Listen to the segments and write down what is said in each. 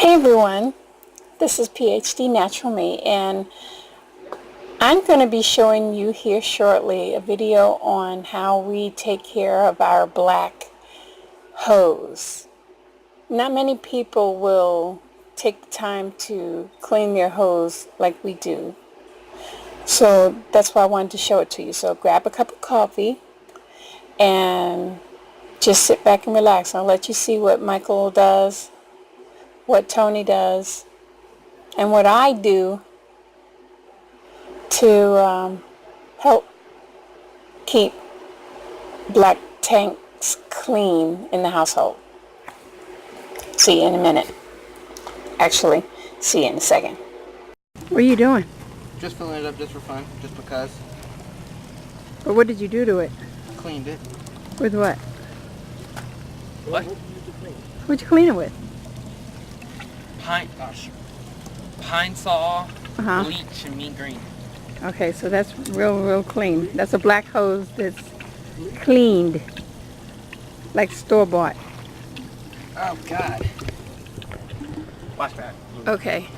Hey everyone, this is PhD Natural Me, and I'm going to be showing you here shortly a video on how we take care of our black hose. Not many people will take the time to clean their hose like we do. So that's why I wanted to show it to you. So grab a cup of coffee and just sit back and relax. I'll let you see what Michael does, what Tony does, and what I do to help keep black tanks clean in the household. See you in a minute. Actually, see you in a second. What are you doing? Just filling it up just for fun, just because. But what did you do to it? Cleaned it. With what? What? What'd you clean it with? Pine saw, Uh-huh. bleach, and mean green. Okay, so that's real clean. That's a black hose that's cleaned, like store-bought. Oh God. Watch that. Okay.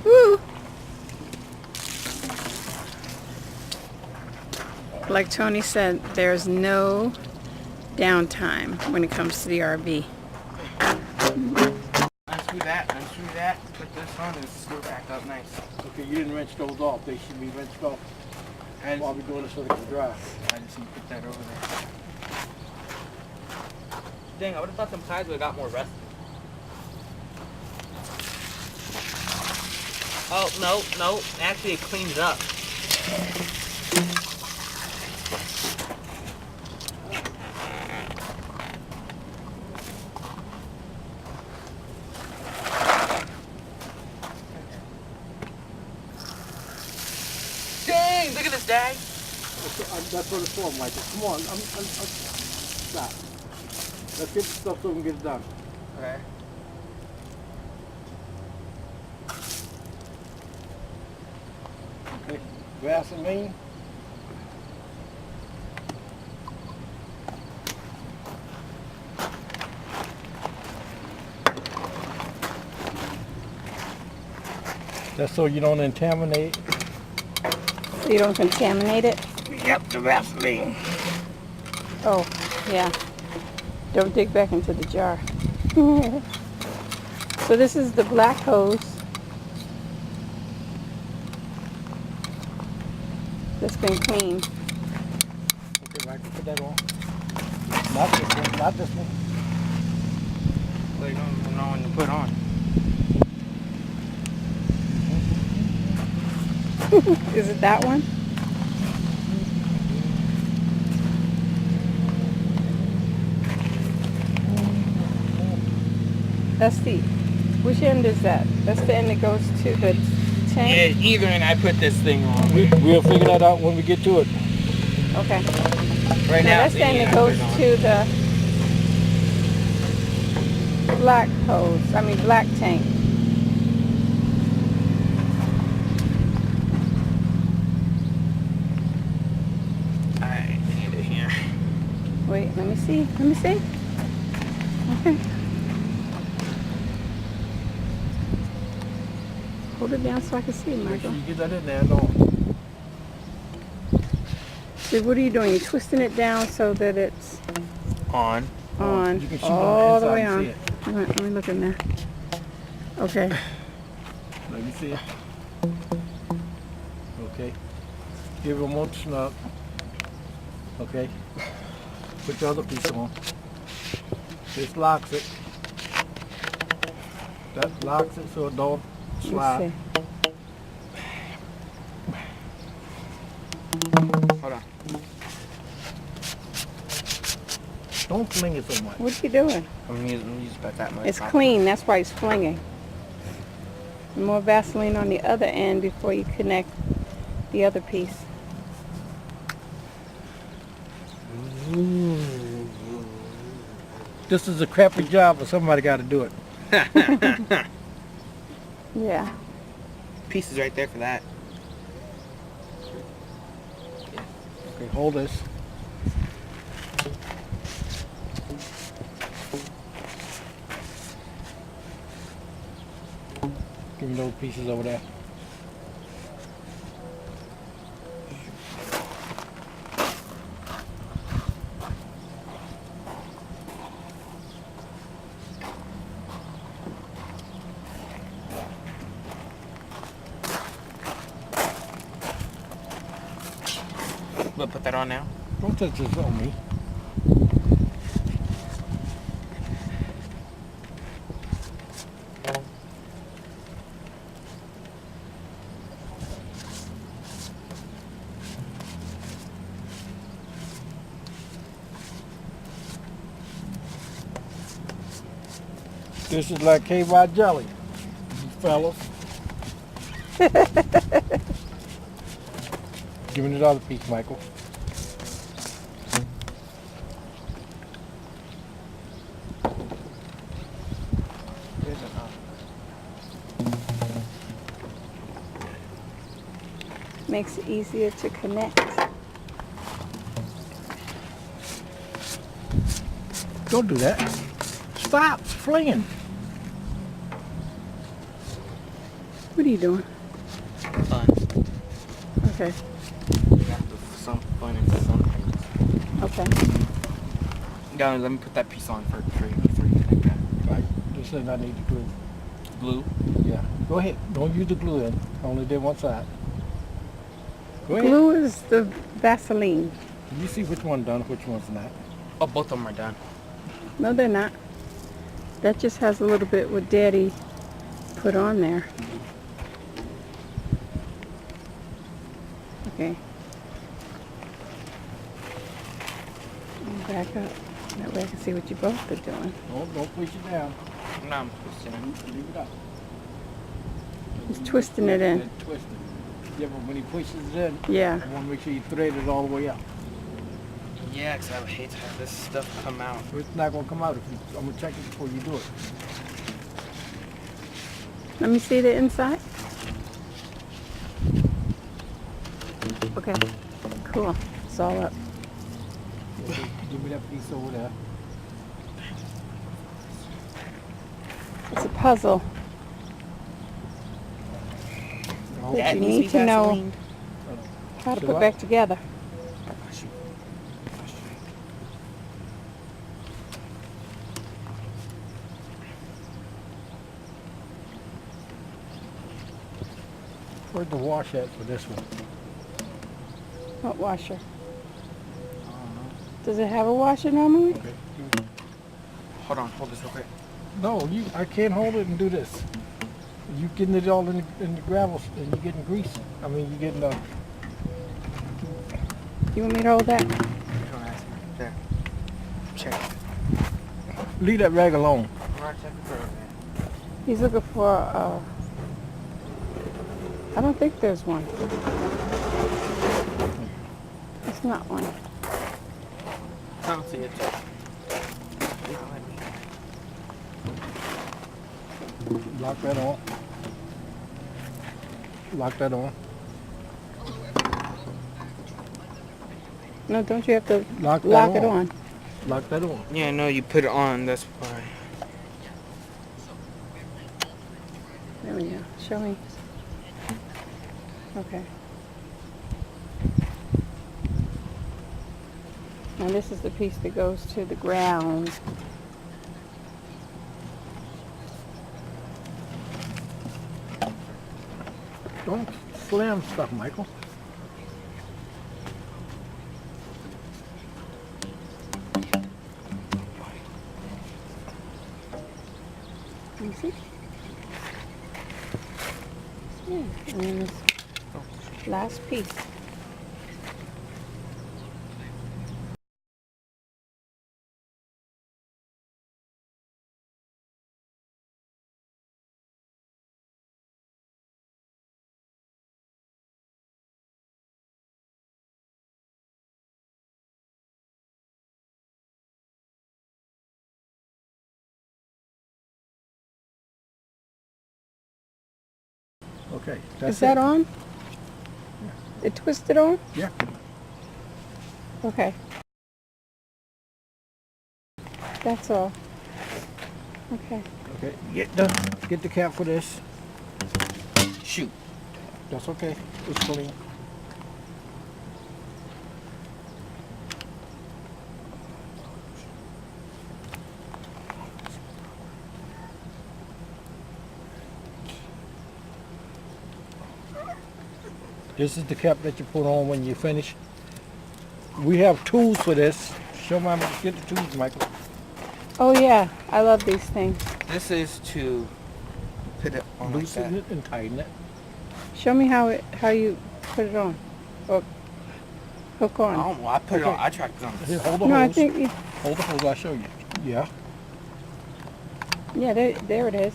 Woo! Like Tony said, there's no downtime when it comes to the RV. Unscrew that, put this on and screw back up nice. Okay, you didn't wrench those off. They should be wrenched off while we're doing it so they can dry. I just need to put that over there. Dang, I would have thought some sides would have got more rusty. Oh, no. Actually, it cleans it up. Dang, look at this, Dad. That's what it's for, Michael. Come on, stop. Let's get the stuff so we can get it done. Okay. Okay, Reassembling. That's so you don't contaminate. So you don't contaminate it? Yep, the Reassembling. Oh, yeah. Don't dig back into the jar. So this is the black hose that's been cleaned. Okay, Michael, put that on. Not this one, not this one. Well, you don't know when to put on. Is it that one? That's the, which end is that? That's the end that goes to the tank? Yeah, either and I put this thing on. We'll figure that out when we get to it. Okay. Right Now now, that's the end that goes to the black hose, black tank. I need it here. Wait, let me see. Okay. Hold it down so I can see, Make sure Michael. you get that in there, don't. See, what are you doing? You're twisting it down so that it's On. on, You can shoot all on the the way inside on. and Let me look in there. Okay. Let me see it. Okay. Give it more snug. Okay. Put the other piece on. This locks it. That locks it so it don't slide. Hold on. Don't fling it so much. What are you doing? I'm gonna use about that much. It's clean, that's why it's flinging. More Vaseline on the other end before you connect the other piece. This is a crappy job, but somebody got to do it. Yeah. Pieces right there for that. Okay, hold this. Give me those pieces over there. We'll put that on now. Don't touch this on me. This is like KY jelly, fellas. Give me the other piece, Michael. Makes it easier to connect. Don't do that. Stop flinging. What are you doing? Fun. Okay. Some fun and some things. Okay. Yeah, let me put that piece on for before you connect that. Right. Just saying I need the glue. Glue. Yeah. Go ahead. Don't use the glue then. I only did one side. Go ahead. Glue is the Vaseline. You see which one done, which one's not. Oh, both of them are done. No, they're not. That just has a little bit what Daddy put on there. Okay. And back up. That way I can see what you both are doing. Don't push it down. No, I'm twisting it. Leave it up. He's twisting it in. Twist it. Yeah, but when he pushes it in, Yeah. I want to make sure you thread it all the way up. Yeah, because I would hate to have this stuff come out. It's not going to come out if you, I'm going to check it before you do it. Let me see the inside. Okay. Cool. It's all up. Okay, give me that piece over there. It's a puzzle. No, That you need to know how to So put what? back together. Where's the wash at for this one? What washer? Does it have a washer normally? Okay. Hold on, hold this real quick. No, I can't hold it and do this. You getting it all in the gravel and you're getting grease. I mean, you're getting You want me to hold that? Don't ask me. There. Check it. leave that rag alone. Right, check it for it, man. He's looking for I don't think there's one. It's not one. I don't see it. Lock that on. Lock that on. No, don't you have to Lock that lock it on. on? Lock that on. Yeah, no, you put it on, that's why. There we go. Show me. Okay. Now this is the piece that goes to the ground. Don't slam stuff, Michael. You see? Yeah, and then this last piece. Okay. That's Is that it. on? It twisted on? Yeah. Okay. That's all. Okay. Okay. Get the cap for this. Shoot. That's okay. It's clean. This is the cap that you put on when you finish. We have tools for this. Show Mama, get the tools, Michael. Oh yeah, I love these things. This is to put it on like Loosen that. it and tighten it. Show me how you put it on. Or hook on. Oh, well, I put it Okay. on. I tried to put it on. Here, hold the No, I hose. think Hold the hose, I'll show you. Yeah. yeah, there it is.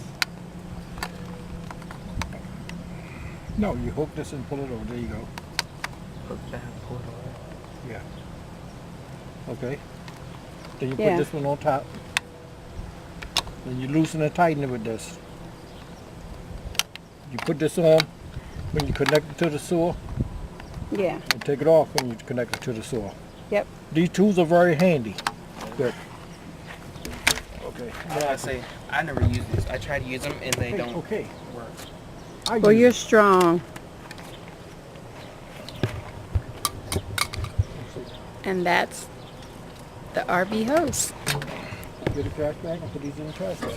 No, you hook this and pull it over. There you go. Hook that, pull it over. Yeah. Okay. Then you Yeah. put this one on top. Then you loosen and tighten it with this. You put this on when you connect it to the sewer, Yeah. and take it off when you connect it to the sewer. Yep. These tools are very handy. Good. Okay. I gotta say, I never use these. I try to use them and they Hey, don't okay. work. Well, you're strong. And that's the RV hose. Get a trash bag and put these in the trash bag.